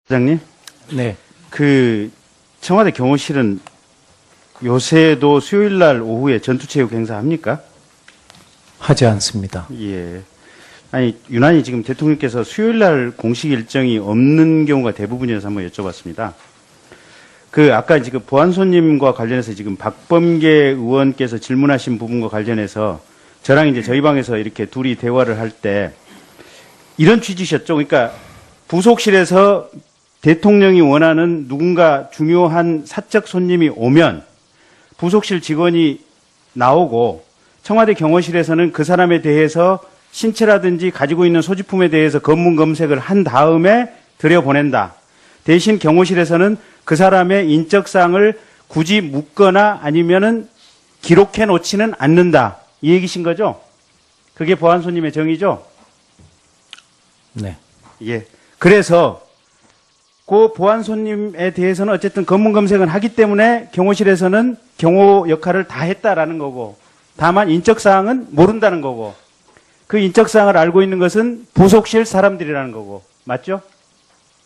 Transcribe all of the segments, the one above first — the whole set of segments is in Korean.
사장님, 네. 청와대 경호실은 요새도 수요일 날 오후에 전투체육 행사 합니까? 하지 않습니다. 예. 아니, 유난히 지금 대통령께서 수요일 날 공식 일정이 없는 경우가 대부분이어서 한번 여쭤봤습니다. 아까 지금 보안손님과 관련해서 지금 박범계 의원께서 질문하신 부분과 관련해서 저랑 이제 저희 방에서 이렇게 둘이 대화를 할 때 이런 취지셨죠. 그러니까 부속실에서 대통령이 원하는 누군가 중요한 사적 손님이 오면 부속실 직원이 나오고 청와대 경호실에서는 그 사람에 대해서 신체라든지 가지고 있는 소지품에 대해서 검문 검색을 한 다음에 들여보낸다. 대신 경호실에서는 그 사람의 인적사항을 굳이 묻거나 아니면은 기록해 놓지는 않는다. 이 얘기신 거죠? 그게 보안손님의 정의죠? 네. 예. 그래서 그 보안손님에 대해서는 어쨌든 검문 검색은 하기 때문에 경호실에서는 경호 역할을 다 했다라는 거고, 다만 인적사항은 모른다는 거고, 그 인적사항을 알고 있는 것은 부속실 사람들이라는 거고, 맞죠?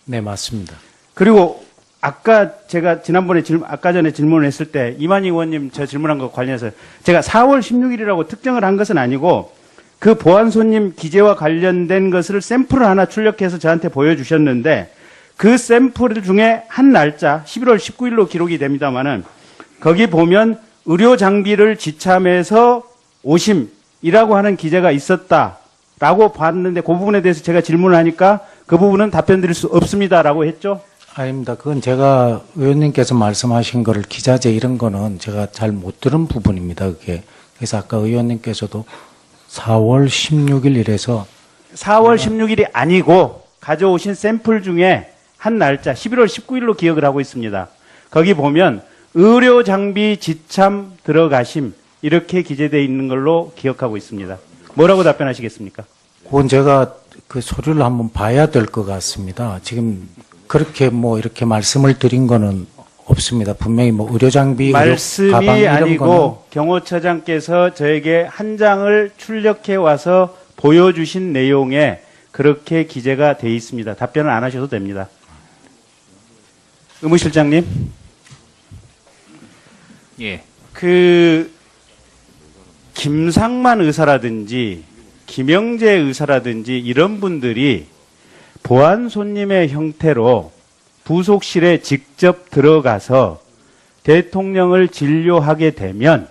네, 맞습니다. 그리고 아까 제가 지난번에 아까 전에 질문을 했을 때 이만희 의원님 저 질문한 것 관련해서 제가 4월 16일이라고 특정을 한 것은 아니고 그 보안손님 기재와 관련된 것을 샘플을 하나 출력해서 저한테 보여주셨는데 그 샘플 중에 한 날짜 11월 19일로 기록이 됩니다만은 거기 보면 의료 장비를 지참해서 오심이라고 하는 기재가 있었다라고 봤는데 그 부분에 대해서 제가 질문을 하니까 그 부분은 답변 드릴 수 없습니다라고 했죠? 아닙니다. 그건 제가 의원님께서 말씀하신 거를 기자재 이런 거는 제가 잘 못 들은 부분입니다. 그게. 그래서 아까 의원님께서도 4월 16일 이래서 4월 16일이 아니고 가져오신 샘플 중에 한 날짜 11월 19일로 기억을 하고 있습니다. 거기 보면 의료 장비 지참 들어가심 이렇게 기재되어 있는 걸로 기억하고 있습니다. 뭐라고 답변하시겠습니까? 그건 제가 그 서류를 한번 봐야 될 것 같습니다. 지금 그렇게 뭐 이렇게 말씀을 드린 거는 없습니다. 분명히 뭐 의료 장비, 말씀이 가방 이런 아니고 거는 경호처장께서 저에게 한 장을 출력해 와서 보여주신 내용에 그렇게 기재가 돼 있습니다. 답변을 안 하셔도 됩니다. 의무실장님. 예. 김상만 의사라든지 김영재 의사라든지 이런 분들이 보안 손님의 형태로 부속실에 직접 들어가서 대통령을 진료하게 되면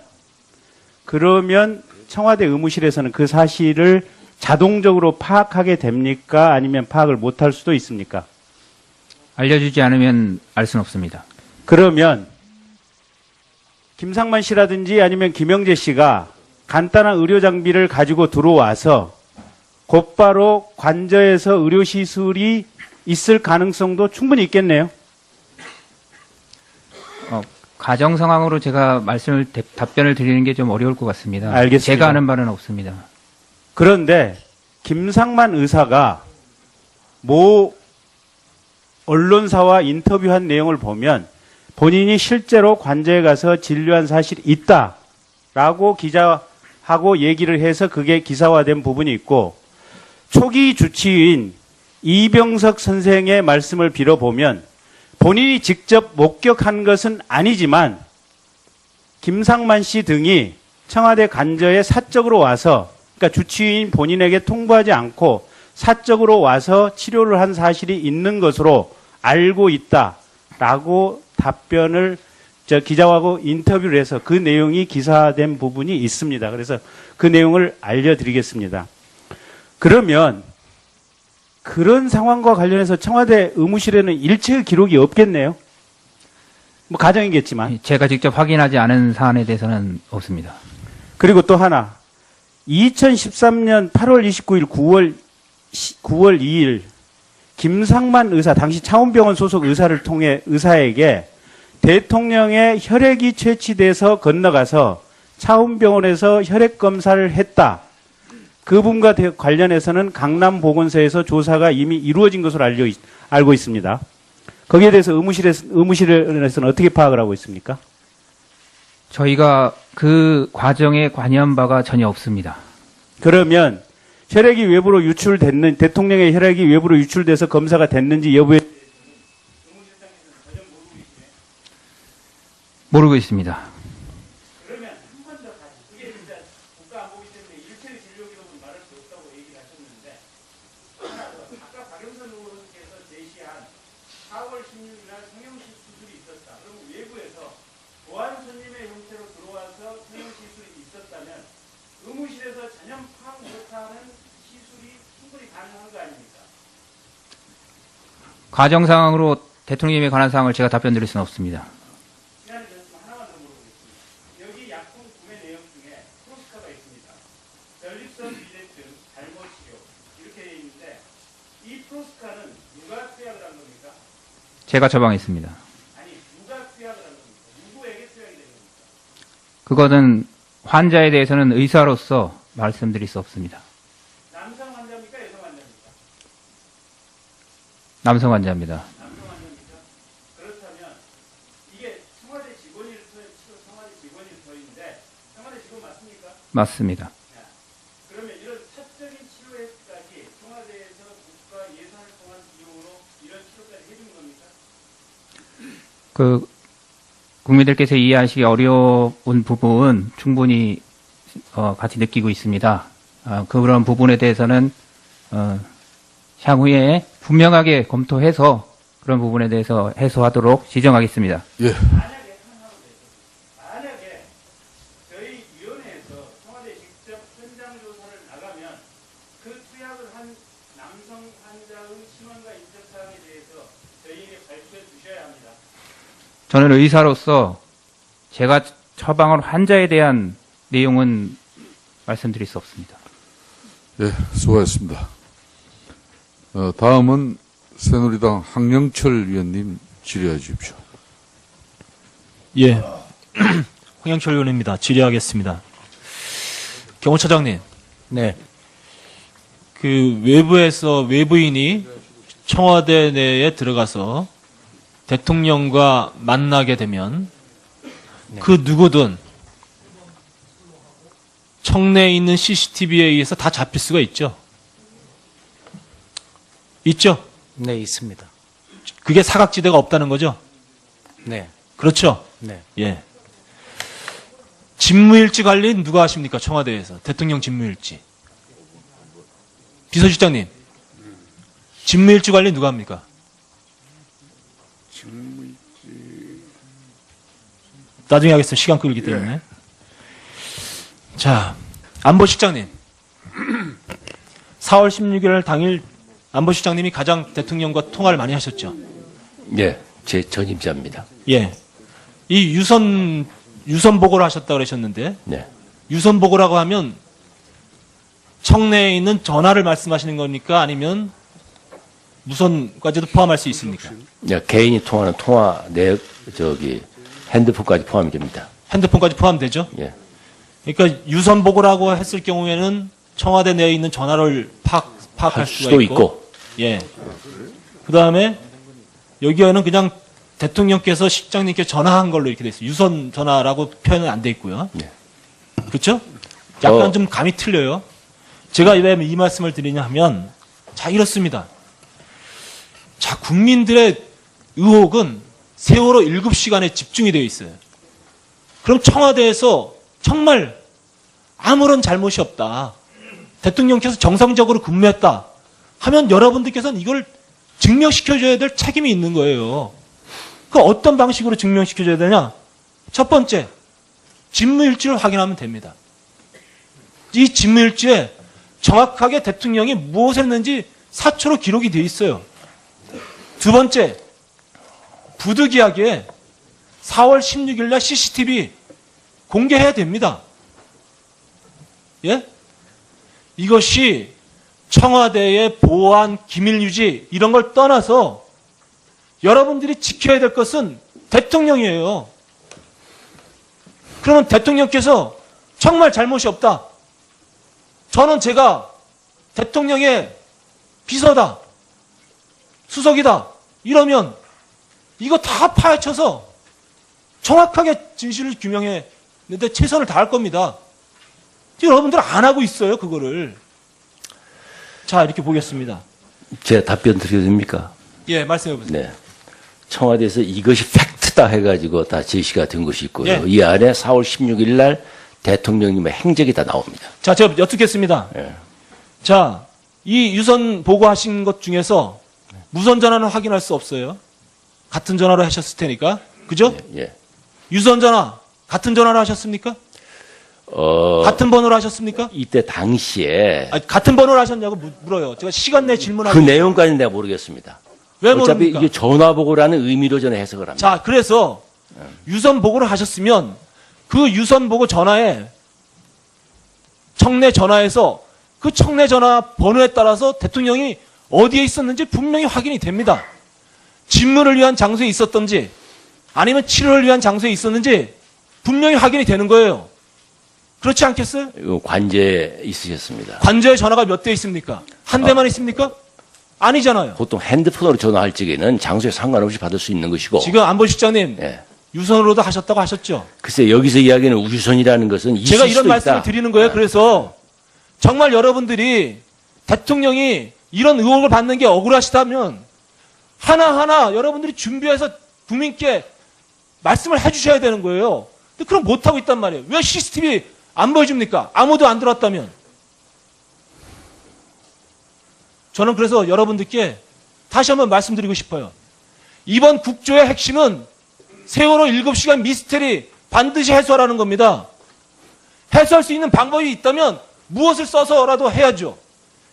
그러면 청와대 의무실에서는 그 사실을 자동적으로 파악하게 됩니까? 아니면 파악을 못할 수도 있습니까? 알려주지 않으면 알 수는 없습니다. 그러면 김상만 씨라든지 아니면 김영재 씨가 간단한 의료 장비를 가지고 들어와서 곧바로 관저에서 의료시술이 있을 가능성도 충분히 있겠네요. 가정 상황으로 제가 답변을 드리는 게 좀 어려울 것 같습니다. 알겠습니다. 제가 아는 바는 없습니다. 그런데 김상만 의사가 모 언론사와 인터뷰한 내용을 보면 본인이 실제로 관저에 가서 진료한 사실이 있다라고 기자하고 얘기를 해서 그게 기사화된 부분이 있고 초기 주치의인 이병석 선생의 말씀을 빌어보면 본인이 직접 목격한 것은 아니지만 김상만 씨 등이 청와대 관저에 사적으로 와서 그러니까 주치의인 본인에게 통보하지 않고 사적으로 와서 치료를 한 사실이 있는 것으로 알고 있다라고 답변을 기자하고 인터뷰를 해서 그 내용이 기사화된 부분이 있습니다. 그래서 그 내용을 알려드리겠습니다. 그러면 그런 상황과 관련해서 청와대 의무실에는 일체의 기록이 없겠네요. 뭐 가정이겠지만. 제가 직접 확인하지 않은 사안에 대해서는 없습니다. 그리고 또 하나. 2013년 8월 29일 9월 2일 김상만 의사 당시 차원병원 소속 의사를 통해 의사에게 대통령의 혈액이 채취돼서 건너가서 차원병원에서 혈액 검사를 했다. 그 부분과 관련해서는 강남보건소에서 조사가 이미 이루어진 것으로 알고 있습니다. 거기에 대해서 의무실에서는 어떻게 파악을 하고 있습니까? 저희가 그 과정에 관여한 바가 전혀 없습니다. 그러면 혈액이 외부로 유출됐는 대통령의 혈액이 외부로 유출돼서 검사가 됐는지 여부에 모르고 있습니다. 그러면 한 번 더 다시 그게 진짜 국가안보기 때문에 일체의 진료기록은 말할 수 없다고 얘기를 하셨는데 하나 더 아까 박영선 의원께서 제시한 4월 16일 날 성형식 수술이 있었다. 그럼 외부에서 보안 손님의 형태로 들어와서 성형식 수술이 있었다면 의무실에서 전혀 파악 못하는 시술이 충분히 가능한 거 아닙니까? 과정 상황으로 대통령님에 관한 사항을 제가 답변 드릴 수는 없습니다. 시간이 되었으면 하나만 더 물어보겠습니다. 여기 약품 구매 내용 중에 프로스카가 있습니다. 전립선 비대증, 잘못 치료 이렇게 되어 있는데 이 프로스카는 누가 투약을 한 겁니까? 제가 처방했습니다. 아니 누가 투약을 한 겁니까? 누구에게 투약이 된 겁니까? 그것은 환자에 대해서는 의사로서 말씀드릴 수 없습니다. 남성 환자입니까? 여성 환자입니까? 남성 환자입니다. 남성 환자입니까? 그렇다면 이게 청와대 직원일터인데 청와대 직원 맞습니까? 맞습니다. 자, 그러면 이런 사적인 치료까지 청와대에서 국가 예산을 통한 비용으로 이런 치료까지 해준 겁니까? 그 국민들께서 이해하시기 어려운 부분 충분히 같이 느끼고 있습니다. 그런 부분에 대해서는 향후에 분명하게 검토해서 그런 부분에 대해서 해소하도록 지정하겠습니다. 예. 만약에 저희 위원회에서 청와대 직접 현장 조사를 나가면 그 투약을 한 남성 환자의 신원과 인적 사항에 대해서 저희에게 발표해 주셔야 합니다. 저는 의사로서 제가 처방한 환자에 대한 내용은 말씀드릴 수 없습니다. 예, 수고하셨습니다. 다음은 새누리당 황영철 위원님 질의해 주십시오. 예, 황영철 의원입니다. 질의하겠습니다. 경호처장님, 네. 그 외부에서 외부인이 청와대 내에 들어가서 대통령과 만나게 되면 그 누구든 청내에 있는 CCTV에 의해서 다 잡힐 수가 있죠. 있죠? 네, 있습니다. 그게 사각지대가 없다는 거죠? 네. 그렇죠? 네. 예. 직무일지 관리는 누가 하십니까? 청와대에서. 대통령 직무일지. 비서실장님. 직무일지 관리 누가 합니까? 나중에 하겠습니다. 시간 끌기 때문에. 자, 안보실장님. 4월 16일 당일 안보실장님이 가장 대통령과 통화를 많이 하셨죠? 예, 제 전임자입니다. 예. 이 유선 보고를 하셨다고 그러셨는데, 네. 유선 보고라고 하면 청내에 있는 전화를 말씀하시는 겁니까? 아니면 무선까지도 포함할 수 있습니까? 야, 개인이 통하는 통화 핸드폰까지 포함이 됩니다. 핸드폰까지 포함되죠? 예. 그러니까 유선 보고라고 했을 경우에는 청와대 내에 있는 전화를 파악할 할 수가 수도 있고. 예. 그 다음에 여기에는 그냥 대통령께서 실장님께 전화한 걸로 이렇게 돼 있어요. 유선 전화라고 표현은 안 돼 있고요. 네. 그렇죠? 약간 좀 감이 틀려요. 제가 왜 이 말씀을 드리냐 하면, 자, 이렇습니다. 자, 국민들의 의혹은 세월호 7시간에 집중이 되어 있어요. 그럼 청와대에서 정말 아무런 잘못이 없다. 대통령께서 정상적으로 근무했다. 하면 여러분들께서는 이걸 증명시켜줘야 될 책임이 있는 거예요. 그 어떤 방식으로 증명시켜줘야 되냐? 첫 번째, 직무일지를 확인하면 됩니다. 이 직무일지에 정확하게 대통령이 무엇을 했는지 사초로 기록이 되어 있어요. 두 번째, 부득이하게 4월 16일 날 CCTV 공개해야 됩니다. 예? 이것이 청와대의 보안, 기밀 유지 이런 걸 떠나서 여러분들이 지켜야 될 것은 대통령이에요. 그러면 대통령께서 정말 잘못이 없다. 저는 제가 대통령의 비서다. 수석이다. 이러면 이거 다 파헤쳐서 정확하게 진실을 규명했는데 최선을 다할 겁니다. 여러분들 안 하고 있어요, 그거를. 자, 이렇게 보겠습니다. 제가 답변 드려도 됩니까? 예, 말씀해 보세요. 네. 청와대에서 이것이 팩트다. 팩스다 해가지고 다 제시가 된 것이 있고요. 예. 이 안에 4월 16일 날 대통령님의 행적이 다 나옵니다. 자, 제가 여쭙겠습니다. 예. 자, 이 유선 보고하신 것 중에서 무선 전화는 확인할 수 없어요. 같은 전화로 하셨을 테니까. 그죠? 예. 유선 전화 같은 전화로 하셨습니까? 같은 번호로 하셨습니까? 이때 당시에 아니, 같은 번호로 하셨냐고 물어요. 제가 시간 내 그 질문하고. 내용까지는 내가 모르겠습니다. 왜 어차피 모릅니까? 이게 전화보고라는 의미로 저는 해석을 합니다. 자, 그래서 유선 보고를 하셨으면 그 유선 보고 전화에 청내 전화에서 그 청내 전화 번호에 따라서 대통령이 어디에 있었는지 분명히 확인이 됩니다. 집문을 위한 장소에 있었던지 아니면 치료를 위한 장소에 있었는지 분명히 확인이 되는 거예요. 그렇지 않겠어요? 이거 관제에 있으셨습니다. 관저에 전화가 몇 대 있습니까? 한 대만 있습니까? 아니잖아요. 보통 핸드폰으로 전화할 적에는 장소에 상관없이 받을 수 있는 것이고. 지금 안보실장님 예. 유선으로도 하셨다고 하셨죠? 글쎄 여기서 이야기하는 우주선이라는 것은 있을 제가 이런 수도 말씀을 있다. 드리는 거예요. 그래서 정말 여러분들이 대통령이 이런 의혹을 받는 게 억울하시다면 하나하나 여러분들이 준비해서 국민께 말씀을 해주셔야 되는 거예요. 근데 그럼 못하고 있단 말이에요. 왜 CCTV 안 보여줍니까? 아무도 안 들어왔다면. 저는 그래서 여러분들께 다시 한번 말씀드리고 싶어요. 이번 국조의 핵심은 세월호 7시간 미스테리 반드시 해소하라는 겁니다. 해소할 수 있는 방법이 있다면 무엇을 써서라도 해야죠.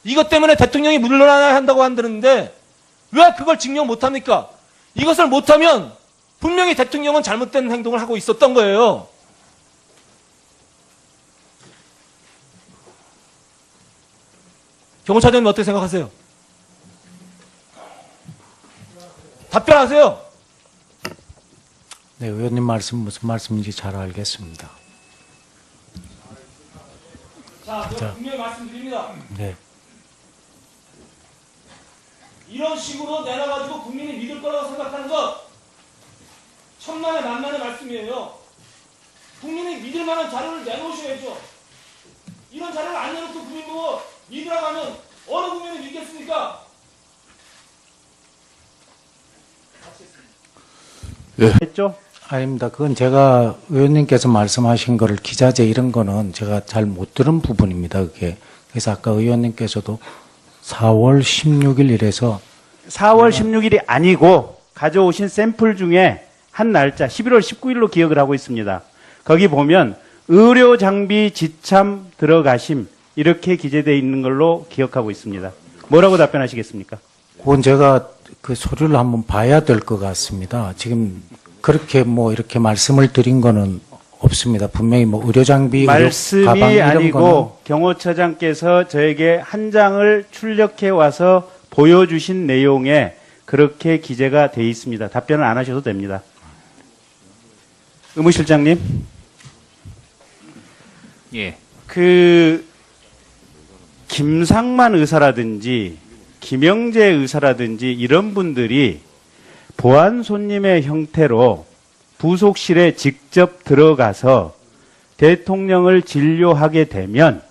이것 때문에 대통령이 물러나야 한다고 한다는데 왜 그걸 증명 못합니까? 이것을 못하면 분명히 대통령은 잘못된 행동을 하고 있었던 거예요. 경호차장님 어떻게 생각하세요? 답변하세요. 네, 의원님 말씀 무슨 말씀인지 잘 알겠습니다. 자, 제가 분명히 말씀드립니다. 네. 이런 식으로 내놔가지고 국민이 믿을 거라고 생각하는 것 천만의 만만의 말씀이에요. 국민이 믿을 만한 자료를 내놓으셔야죠. 이런 자료를 안 내놓고 국민 보고 믿으라고 하면 어느 국민이 믿겠습니까? 했죠? 아닙니다. 그건 제가 의원님께서 말씀하신 거를 기자재 이런 거는 제가 잘 못 들은 부분입니다. 그게. 그래서 아까 의원님께서도 4월 16일 이래서 4월 16일이 아니고 가져오신 샘플 중에 한 날짜 11월 19일로 기억을 하고 있습니다. 거기 보면 의료 장비 지참 들어가심 이렇게 기재되어 있는 걸로 기억하고 있습니다. 뭐라고 답변하시겠습니까? 그건 제가 그 서류를 한번 봐야 될 것 같습니다. 지금 그렇게 뭐 이렇게 말씀을 드린 거는 없습니다. 분명히 뭐 의료 장비, 말씀이 의료 가방 이런 거는 아니고 경호처장께서 저에게 한 장을 출력해 와서 보여주신 내용에 그렇게 기재가 돼 있습니다. 답변을 안 하셔도 됩니다. 의무실장님, 예. 김상만 의사라든지 김영재 의사라든지 이런 분들이 보안 손님의 형태로 부속실에 직접 들어가서 대통령을 진료하게 되면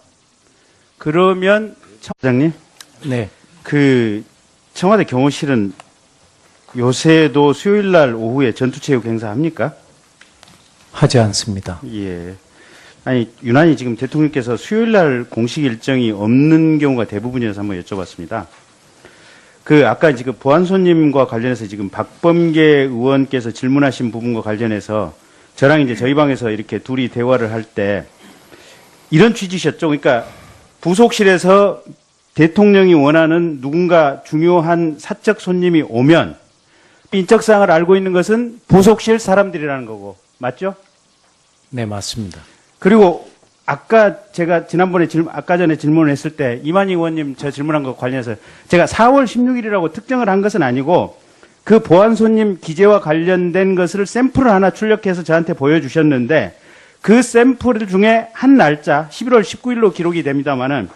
그러면 청장님, 네. 청와대 경호실은 요새도 수요일 날 오후에 전투체육 행사 합니까? 하지 않습니다. 예. 아니, 유난히 지금 대통령께서 수요일 날 공식 일정이 없는 경우가 대부분이라서 한번 여쭤봤습니다. 아까 지금 보안 손님과 관련해서 지금 박범계 의원께서 질문하신 부분과 관련해서 저랑 이제 저희 방에서 이렇게 둘이 대화를 할 때 이런 취지셨죠. 그러니까 부속실에서 대통령이 원하는 누군가 중요한 사적 손님이 오면 인적사항을 알고 있는 것은 부속실 사람들이라는 거고. 맞죠? 네, 맞습니다. 그리고 아까 제가 지난번에 아까 전에 질문을 했을 때 이만희 의원님 저 질문한 것 관련해서 제가 4월 16일이라고 특정을 한 것은 아니고 그 보안 손님 기재와 관련된 것을 샘플을 하나 출력해서 저한테 보여주셨는데 그 샘플 중에 한 날짜 11월 19일로 기록이 됩니다만은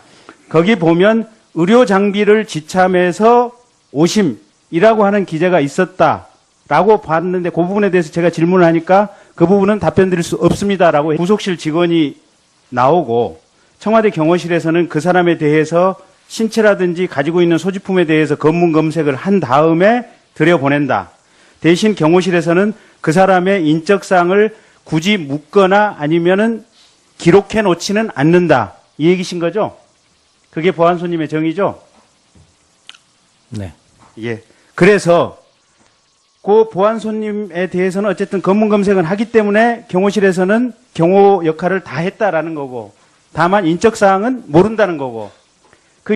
거기 보면 의료 장비를 지참해서 오심이라고 하는 기재가 있었다라고 봤는데 그 부분에 대해서 제가 질문을 하니까 그 부분은 답변 드릴 수 없습니다라고 부속실 직원이 나오고 청와대 경호실에서는 그 사람에 대해서 신체라든지 가지고 있는 소지품에 대해서 검문 검색을 한 다음에 들여보낸다. 대신 경호실에서는 그 사람의 인적사항을 굳이 묻거나 아니면은 기록해 놓지는 않는다. 이 얘기신 거죠? 그게 보안소님의 정의죠? 네. 예. 그래서 그 보안소님에 대해서는 어쨌든 검문 검색은 하기 때문에 경호실에서는 경호 역할을 다 했다라는 거고, 다만 인적 사항은 모른다는 거고,